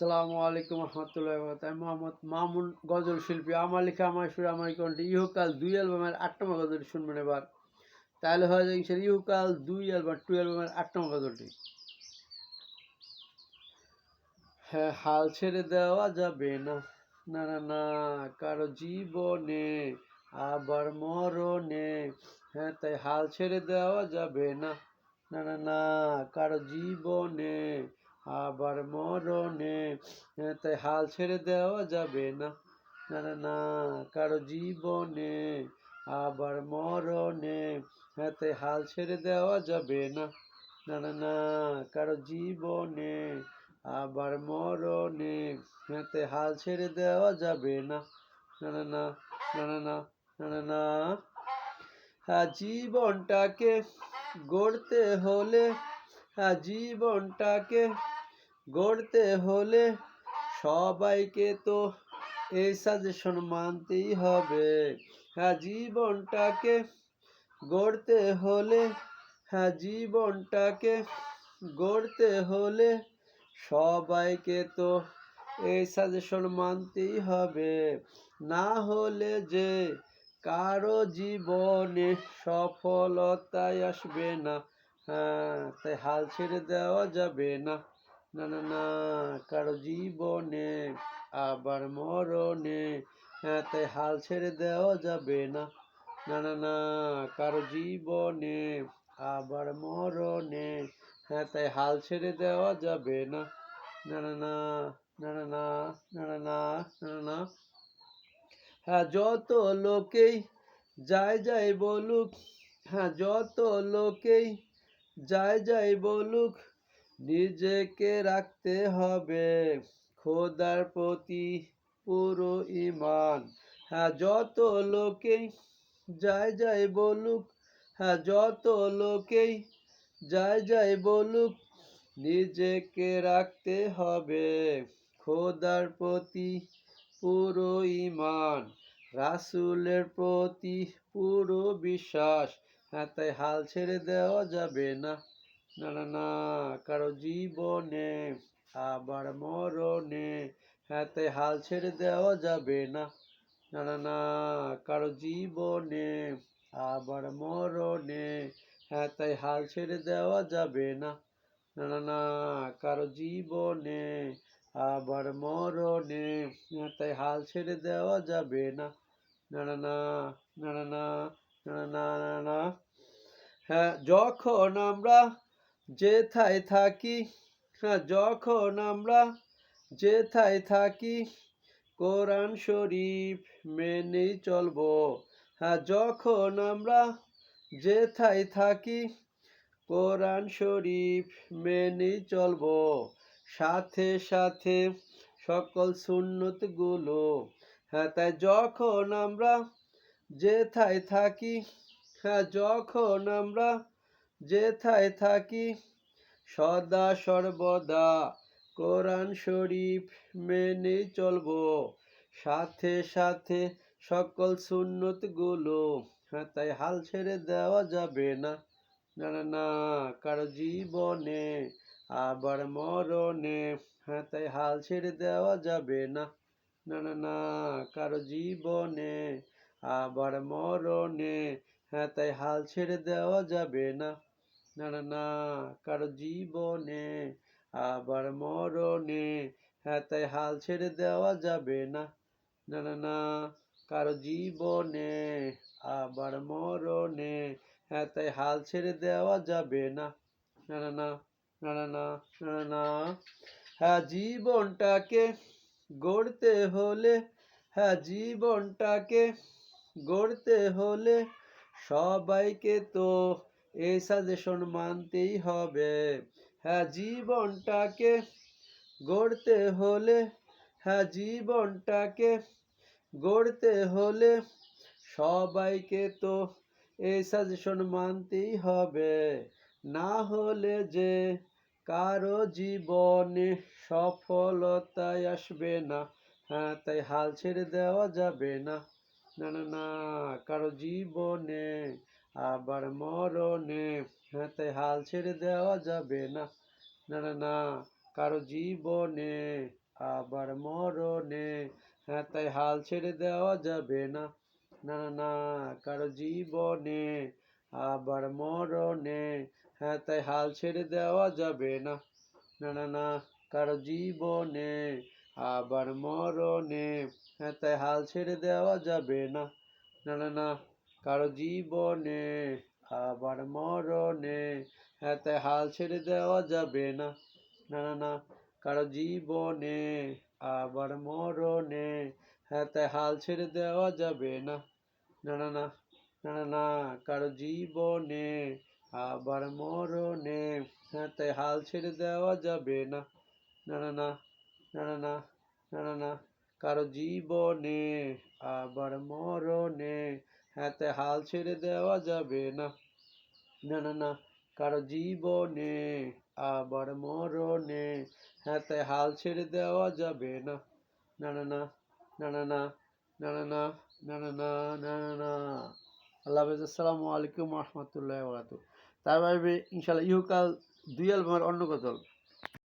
আসসালামু আলাইকুম রহমতুল্লাহি ওয়া বারাকাতুহু। আমি মোহাম্মদ মামুন, গজল শিল্পী। আমার লেখা আমার সুর আমার কণ্ঠে ইহকাল ২ অ্যালবামের ৮ নম্বর গজলটি শুনবেন এবার। তাহলে হয়ে যায় ইনশাল্লাহ ইহকাল ২ অ্যালবাম 2 অ্যালবামের ৮ নম্বর গজলটি। হ্যাঁ, হাল ছেড়ে দেওয়া যাবে না, না না না, কারো জীবনে আবার মরণে। হ্যাঁ, তাই হাল ছেড়ে দেওয়া যাবে না, না না না, কারো জীবনে আবার মরণে। হ্যাঁ, তাই হাল ছেড়ে দেওয়া যাবে না, না না না, কারো জীবনে আবার মরণে। হ্যাঁ, তাই হাল ছেড়ে দেওয়া যাবে না, না না না, কারো জীবনে আবার মরণে। হ্যাঁ, তাই হাল ছেড়ে দেওয়া যাবে না, না না না, না না না, না না না। হ্যাঁ, জীবনটাকে গড়তে হলে, হ্যাঁ জীবনটাকে গড়তে হলে সবাইকে তো এই সাজেশন মানতেই হবে। হ্যাঁ, জীবনটাকে গড়তে হলে, হ্যাঁ জীবনটাকে গড়তে হলে সবাইকে তো এই সাজেশন মানতেই হবে। না হলে যে কারো জীবনে সফলতায় আসবে না। হ্যাঁ, তাই হাল ছেড়ে দেওয়া যাবে না, না না না, কারো জীবনে আবার মরণে। হ্যাঁ, তাই হাল ছেড়ে দেওয়া যাবে না, না না না, কারো জীবনে আবার মরণে। হ্যাঁ, তাই হাল ছেড়ে দেওয়া যাবে না, না না না, না না না, না না না, না না না। হ্যাঁ, যত লোকেই যায় যায় বলুক, হ্যাঁ যত লোকেই যায় যায় বলুক, নিজেকে রাখতে হবে খোদার প্রতি পুরো ঈমান। হ্যাঁ, যত লোকেই যায় যায় বলুক, হ্যাঁ যত লোকেই যায় যায় বলুক, নিজেকে রাখতে হবে খোদার প্রতি পুরো ঈমান, রাসূলের প্রতি পুরো বিশ্বাস। হ্যাঁ, তাই হাল ছেড়ে দেওয়া যাবে না, না না না, কারো জীবনে আবার মরণে। হ্যাঁ, তাই হাল ছেড়ে দেওয়া যাবে না, না না না, কারো জীবনে আবার মরণে। হ্যাঁ, তাই হাল ছেড়ে দেওয়া যাবে না, না না না, কারো জীবনে আবার মরণে। হ্যাঁ, তাই হাল ছেড়ে দেওয়া যাবে না, না না না, না না না, না না না, না। হ্যাঁ, যখন আমরা যেথায় থাকি, হ্যাঁ যখন আমরা যেথায় থাকি কোরআন শরীফ মেনেই চলবো। হ্যাঁ, যখন আমরা যেথায় থাকি কোরআন শরীফ মেনেই চলবো, সাথে সাথে সকল সুন্নত গুলো। হ্যাঁ, তাই যখন আমরা যেথায় থাকি, হ্যাঁ যখন আমরা যেথায় থাকি সদা সর্বদা কোরআন শরীফ মেনে চলবো, সাথে সাথে সকল সুন্নত গুলো। হ্যাঁ, তাই হাল ছেড়ে দেওয়া যাবে না, না না না, কারো জীবনে আবার মরণে। হ্যাঁ, তাই হাল ছেড়ে দেওয়া যাবে না, না না না, কারো জীবনে আবার মরণে। হ্যাঁ, তাই হাল ছেড়ে দেওয়া যাবে না, না না না, কারো জীবনে আবার মরণে। হ্যাঁ, তাই হাল ছেড়ে দেওয়া যাবে না, না না না, কারো জীবনে আবার মরণে। হ্যাঁ, তাই হাল ছেড়ে দেওয়া যাবে না, না না না, না না না, না না না। হ্যাঁ, জীবনটাকে গড়তে হলে, হ্যাঁ জীবনটাকে গড়তে হলে সবাইকে তো এই সাজেশন মানতেই হবে। হ্যাঁ, জীবনটাকে গড়তে হলে, হ্যাঁ জীবনটাকে গড়তে হলে সবাইকে তো এই সাজেশন মানতেই হবে। না হলে যে কারো জীবনে সফলতায় আসবে না। হ্যাঁ, তাই হাল ছেড়ে দেওয়া যাবে না, না না না, কারো জীবনে আবার মরণে। হ্যাঁ, তাই হাল ছেড়ে দেওয়া যাবে না, না না না, কারো জীবনে আবার মরণে। হ্যাঁ তাই হাল ছেড়ে দেওয়া যাবে না, না না না কারো জীবনে আবার মরণে। হ্যাঁ তাই হাল ছেড়ে দেওয়া যাবে না, না না না কারো জীবনে আবার মরণে। হ্যাঁ তাই হাল ছেড়ে দেওয়া যাবে না, না না না কারো জীবনে আবার মরণে। হ্যাঁ তাই হাল ছেড়ে দেওয়া যাবে না, না না না কারো জীবনে আবার মরণে। হ্যাঁ তাই হাল ছেড়ে দেওয়া যাবে না, না না না না না না কারো জীবনে আবার মরণে। হ্যাঁ তাই হাল ছেড়ে দেওয়া যাবে না, না না না না না না না না না কারো জীবনে আবার মরণে। হ্যাঁ তাই হাল ছেড়ে দেওয়া যাবে না, না না না কারো জীবনে আবার মরণে। হ্যাঁ তাই হাল ছেড়ে দেওয়া যাবে না, না না না না না না না না না না না না না না না। আল্লাহ হাফেজ। আসসালামু আলাইকুম রহমতুল্লাহ বারাকাতুহু। তারপরে ইনশাল্লাহ ইহুকাল 2 অ্যালবামের অন্য গজল।